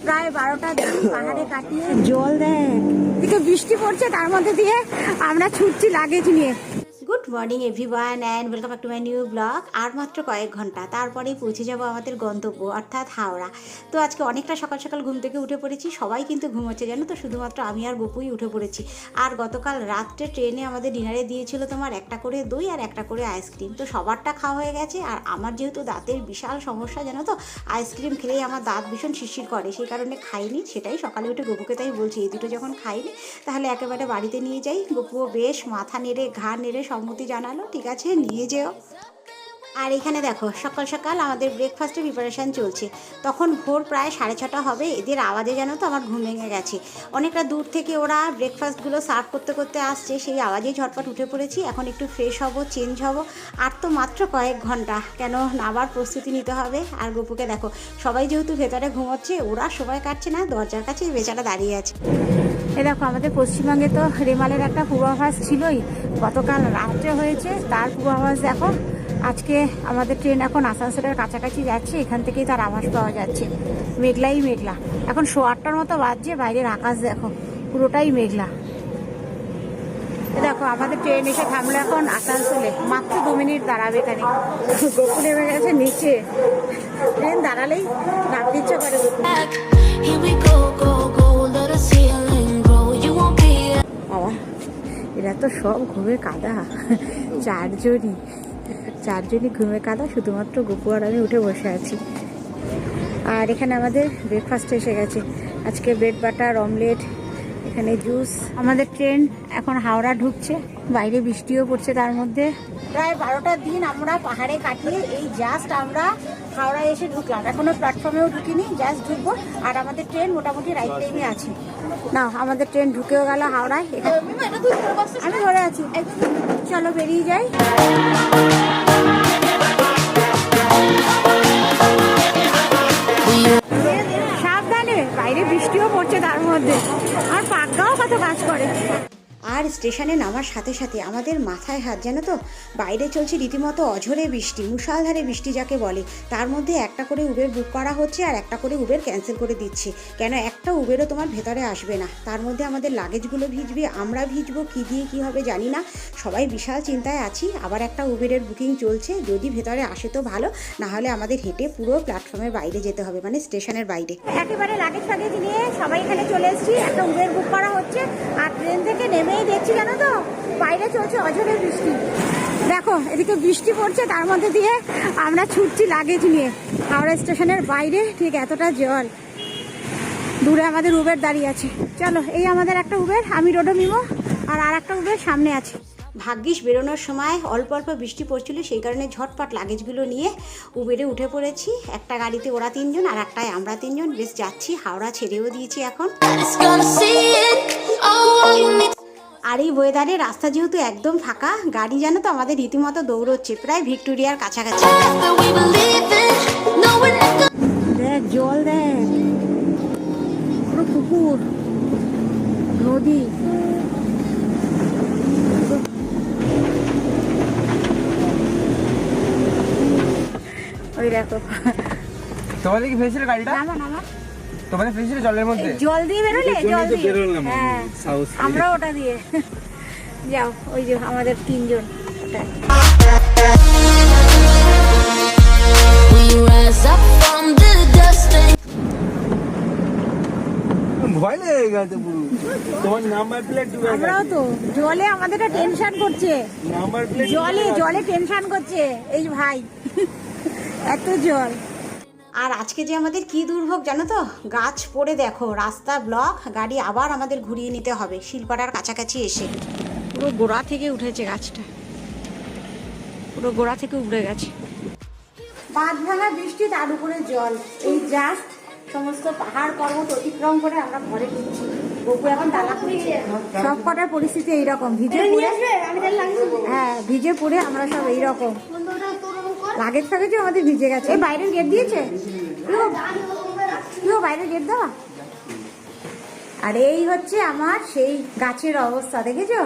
প্রায় 12টা দিন পাহাড়ে কাটিয়ে জল দেখ এদিকে বৃষ্টি পড়ছে, তার মধ্যে দিয়ে আমরা ছুটছি লাগেজ নিয়ে। Good morning everyone and welcome back to my new blog. আর মাত্র কয়েক ঘন্টা তারপরেই পৌঁছে যাব আমাদের গন্তব্য অর্থাৎ হাওড়া। তো আজকে অনেকটা সকাল সকাল ঘুম থেকে উঠে পড়েছি, সবাই কিন্তু ঘুমোচ্ছে জানো তো, শুধুমাত্র আমি আর গপুই উঠে পড়েছি। আর গতকাল রাত্রে ট্রেনে আমাদের ডিনারে দিয়েছিল তোমার একটা করে দই আর একটা করে আইসক্রিম, তো সবারটা খাওয়া হয়ে গেছে। আর আমার যেহেতু দাঁতের বিশাল সমস্যা জানো তো, আইসক্রিম খেলেই আমার দাঁত ভীষণ শিরশির করে, সেই কারণে খাইনি। সেটাই সকালে উঠে গপুকে তাই বলছি এই দুটো যখন খাইনি তাহলে একেবারে বাড়িতে নিয়ে যাই। গপুও বেশ মাথা নেড়ে ঘাড় নেড়ে সম্মতি জানালো, ঠিক আছে নিয়ে যেও। আর এখানে দেখো সকাল সকাল আমাদের ব্রেকফাস্টের প্রিপারেশান চলছে। তখন ভোর প্রায় 6:30 হবে। এদের আওয়াজে জানো তো আমার ঘুম ভেঙে গেছে। অনেকটা দূর থেকে ওরা ব্রেকফাস্টগুলো সার্ভ করতে করতে আসছে, সেই আওয়াজেই ঝটপট উঠে পড়েছি। এখন একটু ফ্রেশ হব, চেঞ্জ হব। আর তো মাত্র কয়েক ঘন্টা, কেন নাবার প্রস্তুতি নিতে হবে। আর গপুকে দেখো, সবাই যেহেতু ভেতরে ঘুমোচ্ছে, ওরা সময় কাটছে না, দরজার কাছে বেচারা দাঁড়িয়ে আছে। এ দেখো আমাদের পশ্চিমবঙ্গে তো রেমালের একটা পূর্বাভাস ছিলই, গতকাল রাত্রে হয়েছে তার পূর্বাভাস দেখো। আজকে আমাদের ট্রেন এখন আসানসোলের কাছাকাছি যাচ্ছে, এখান থেকেই তার আভাস পাওয়া যাচ্ছে। মেঘলাই মেঘলা, এখন 8:30 মতো বাজছে, বাইরের আকাশ দেখো পুরোটাই মেঘলা। দেখো আমাদের ট্রেন এসে থামলো এখন আসানসোলে, মাত্র 2 মিনিট দাঁড়াবে এখানে। গপু নেমে গেছে নিচে, ট্রেন দাঁড়ালেই নামতে ইচ্ছা করে। বাবা এরা তো সব ঘুমে কাদা, চারজনই ঘুমে কাদা, শুধুমাত্র গপু আর আমি উঠে বসে আছি। আর এখানে আমাদের ব্রেকফাস্ট এসে গেছে, আজকে ব্রেড বাটার অমলেট, এখানে জুস। আমাদের ট্রেন এখন হাওড়া ঢুকছে, বাইরে বৃষ্টিও পড়ছে। তার মধ্যে প্রায় 12টা দিন আমরা পাহাড়ে কাটিয়ে এই জাস্ট আমরা হাওড়ায় এসে ঢুকলাম, এখনো প্ল্যাটফর্মেও ঢুকিনি, জাস্ট ঢুকবো। আর আমাদের ট্রেন মোটামুটি রাইট টাইমে আছে। না আমাদের ট্রেন ঢুকেও গেল হাওড়ায়, আমি ধরে আছি, চলো বেরিয়ে যাই। সাবধানে, বাইরে বৃষ্টিও পড়ছে তার মধ্যে, আর পাক্কাও কত কাজ করে। আর স্টেশনে নামার সাথে সাথে আমাদের মাথায় হাত, জানো তো, বাইরে চলছে রীতিমতো অঝরে বৃষ্টি, মুষলধারে বৃষ্টি যাকে বলে। তার মধ্যে একটা করে উবের বুক করা হচ্ছে আর একটা করে উবের ক্যান্সেল করে দিচ্ছে, কেন একটা উবেরও তোমার ভেতরে আসবে না। তার মধ্যে আমাদের লাগেজগুলো ভিজবে, আমরা ভিজবো, কী দিয়ে কী হবে জানি না, সবাই বিশাল চিন্তায় আছি। আবার একটা উবেরের বুকিং চলছে, যদি ভেতরে আসে তো ভালো, না হলে আমাদের হেঁটে পুরো প্ল্যাটফর্মের বাইরে যেতে হবে, মানে স্টেশনের বাইরে। একেবারে লাগেজ ফাগেজ নিয়ে সবাই এখানে চলে এসেছি, একটা উবের বুক করা হচ্ছে। আর ট্রেন থেকে নেমেই দেখছি জানো তো, বাইরে চলছে অঝরে বৃষ্টি। দেখো এদিকে বৃষ্টি পড়ছে, তার মধ্যে দিয়ে আমরা ছুটছি লাগেজ নিয়ে। হাওড়া স্টেশনের বাইরে ঠিক এতটা জল, দূরে আমাদের উবের দাঁড়িয়ে আছে। চলো এই আমাদের একটা উবের, আমি রোডো মিমো, আর একটা উবের সামনে আছে। ভাগ্যিস বেরোনোর সময় অল্প অল্প বৃষ্টি পড়ছিল, সেই কারণে ঝটপট লাগেজগুলো নিয়ে উবেরে উঠে পড়েছি। একটা গাড়িতে ওরা 3 জন আর একটায় আমরা 3 জন, বেশ যাচ্ছি। হাওড়া ছেড়েও দিয়েছি এখন। আর এই ওয়েদারে রাস্তা যেহেতু একদম ফাঁকা, গাড়ি জানো তো আমাদের রীতিমতো দৌড়চ্ছে, প্রায় ভিক্টোরিয়ার কাছাকাছি। দেখ জল, দেখ পুরো পুকুর নদী। ওই দেখো তোমাদের কি ফেলেছিল গাড়িটা? নামা তোমাদের ফেলেছিল জলের মধ্যে, জল দিয়ে বেরোলে, জল দিয়ে। হ্যাঁ আমরা ওটা দিয়ে যাও, ওই যে আমাদের 3 জন ওটা। ভয় লেগে গেছে পুরো। তোমার নাম্বার প্লেট ডুবে গেছে। আমরাও তো জলে, আমাদের টেনশন করছে, নাম্বার প্লেট জলে টেনশন করছে এই ভাই, এত জল। আর আজকে যে আমাদের কি দুর্ভোগ জানো তো, গাছ পড়ে দেখো রাস্তা ব্লক, গাড়ি আবার আমাদের ঘুরিয়ে নিতে হবে শিলপাড়ার কাছাকাছি এসে। পুরো গোড়া থেকে উঠেছে গাছটা, পুরো গোড়া থেকে উড়ে গেছে। বাঁধ ভাঙা বৃষ্টি, তার উপরে জল, এই জাস্ট সমস্ত পাহাড় পর্বত অতিক্রম করে আমরা ঘরে ঢুকছি। গপু এখন ডালা করছে, সব কটার পরিস্থিতি এইরকম, ভিজে পড়ে। হ্যাঁ ভিজে পড়ে আমরা সব এইরকম, লাগেজ ফাগেজ আমাদের ভিজে গেছে। এই বাইরের গেট দিয়েছে, বাইরের গেট দেওয়া। আর এই হচ্ছে আমার সেই গাছের অবস্থা, দেখেছো?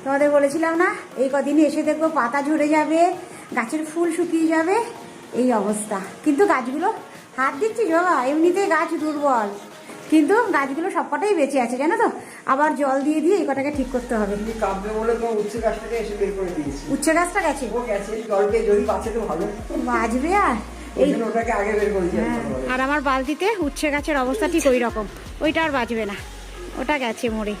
তোমাদের বলেছিলাম না এই কদিনে এসে দেখবো পাতা ঝরে যাবে, গাছের ফুল শুকিয়ে যাবে, এই অবস্থা। কিন্তু গাছগুলো হাত দিচ্ছি বাবা, এমনিতেই গাছ দুর্বল, কিন্তু গাছগুলো সবকটাই বেঁচে আছে জানো তো, আবার জল দিয়ে দিয়ে এই কটাকে ঠিক করতে হবে। তুমি কাঁদবে বলে তো উচ্ছে গাছটাকে এসে বের করে দিয়েছি। উচ্ছে গাছটা গেছে, ও গেছে, জলকে যদি বাঁচে তো ভালো, বাজবে। আর এই জন্য ওটাকে আগে বের করে দিয়েছি। আর আমার বালতিতে উচ্ছে গাছের অবস্থা ঠিক ওই রকম, ওইটা আর বাঁচবে না, ওটা গেছে মরে।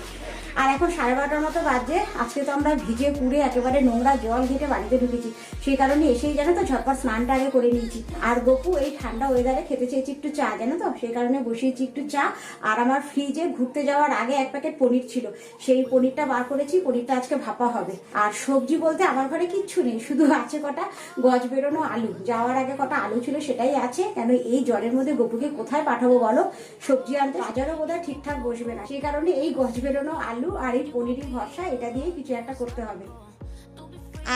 আর এখন 12:30টার মতো বাজে। আজকে তো আমরা ভিজে পুড়ে একেবারে নোংরা জল ঘেটে বাড়িতে ঢুকেছি, সেই কারণে এসেই জানো তো ঝটপট স্নানটা আগে করে নিয়েছি। আর গপু এই ঠান্ডা ওয়েদারে খেতে চেয়েছি একটু চা, জানো তো, সেই কারণে বসিয়েছি একটু চা। আর আমার ফ্রিজে ঘুরতে যাওয়ার আগে 1 প্যাকেট পনির ছিল, সেই পনিরটা বার করেছি, পনিরটা আজকে ভাপা হবে। আর সবজি বলতে আমার ঘরে কিচ্ছু নেই, শুধু আছে কটা গজ বেরোনো আলু, যাওয়ার আগে কটা আলু ছিল সেটাই আছে। কেন এই জলের মধ্যে গপুকে কোথায় পাঠাবো বলো, সবজি আনতে বাজারও বোধহয় ঠিকঠাক বসবে না, সেই কারণে এই গজ বেরোনো আলু আর এই পনিরের ভরসা, এটা দিয়ে কিছু একটা করতে হবে।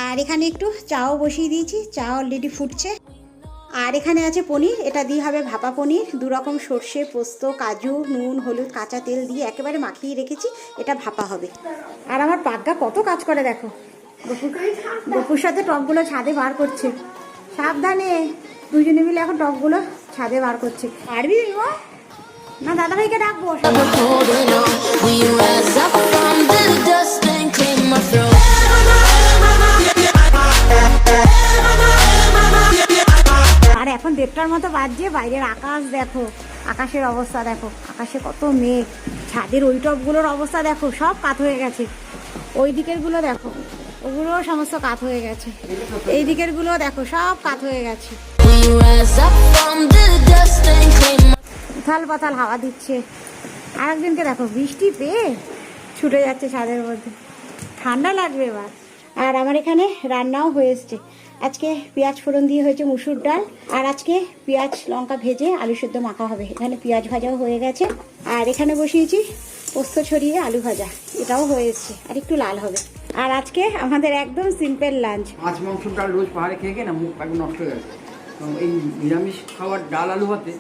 আর এখানে একটু চাও বসিয়ে দিয়েছি, চা অলরেডি ফুটছে। আর এখানে আছে পনির, এটা দিয়ে হবে ভাপা পনির। 2 রকম সর্ষে, পোস্ত, কাজু, নুন, হলুদ, কাঁচা তেল দিয়ে একেবারে মাখিয়ে রেখেছি, এটা ভাপা হবে। আর আমার পাগ্গা কত কাজ করে দেখো, গপুর সাথে টপগুলো ছাদে বার করছে। সাবধানে, দুজনে মিলে এখন টপগুলো ছাদে বার করছে। পারবি ও? না দাদা ভাইকে ডাকবো। Holding on, will you rise up from the dust and clear my throat? আর এখন 1:30টার মতো বাজছে, বাইরের আকাশ দেখো, আকাশের অবস্থা দেখো, আকাশে কত মেঘ। ছাদের ওই টপগুলোর অবস্থা দেখো, সব কাত হয়ে গেছে। ওই দিকের গুলো দেখো, ওগুলো সমস্ত কাত হয়ে গেছে। এই দিকের গুলো দেখো, সব কাত হয়ে গেছে। Will you rise up from the dust and clear my উথাল পাতাল হাওয়া দিচ্ছে। আর একদিনকে দেখো বৃষ্টি পেয়ে ছুটে যাচ্ছে ছাদের মধ্যে, ঠান্ডা লাগবে এবার। আর আমার এখানে রান্নাও হয়ে এসছে। আজকে পেঁয়াজ ফোড়ন দিয়ে হয়েছে মুসুর ডাল, আর আজকে পেঁয়াজ লঙ্কা ভেজে আলু সেদ্ধ মাখা হবে। এখানে পেঁয়াজ ভাজাও হয়ে গেছে। আর এখানে বসিয়েছি পোস্ত ছড়িয়ে আলু ভাজা, এটাও হয়ে এসছে, আর একটু লাল হবে। আর আজকে আমাদের একদম সিম্পল লাঞ্চ। মাছ মাংস ডাল রোজ পাহাড়ে খেয়ে খেয়ে না মুখ একদম নষ্ট হয়ে গেছে। এই নিরামিষ খাবার ডাল আলু ভাতে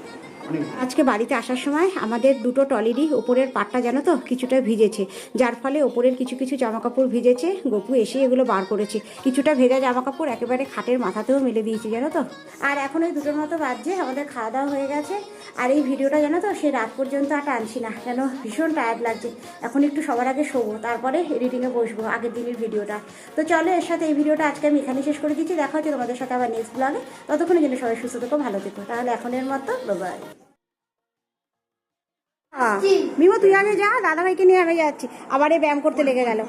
অনেক। আজকে বাড়িতে আসার সময় আমাদের 2টো টলিরই ওপরের পাটটা জানো তো কিছুটা ভিজেছে, যার ফলে ওপরের কিছু কিছু জামা কাপড় ভিজেছে। গপু এসে এগুলো বার করেছে, কিছুটা ভেজা জামা কাপড় একেবারে খাটের মাথাতেও মেলে দিয়েছি জানো তো। আর এখন ওই 2টোর মতো বাজছে, আমাদের খাওয়া দাওয়া হয়ে গেছে। আর এই ভিডিওটা জানো তো সে রাত পর্যন্ত আর টানছি না, কেন ভীষণ টায়ার্ড লাগছে। এখন একটু সবার আগে শোবো, তারপরে এডিটিংয়ে বসবো আগের দিনের ভিডিওটা। তো চলো, এর সাথে এই ভিডিওটা আজকে আমি এখানে শেষ করে দিচ্ছি। দেখা হচ্ছে তোমাদের সাথে আবার নেক্সট ব্লগে। ততক্ষণের জন্য সবাই সুস্থ থেকো, ভালো থেকো। তাহলে এখনের মতো বাই। মিমো তুই আগে যা, দাদা ভাইকে নিয়ে আমি যাচ্ছি, আবার এই ব্যায়াম করতে লেগে গেল।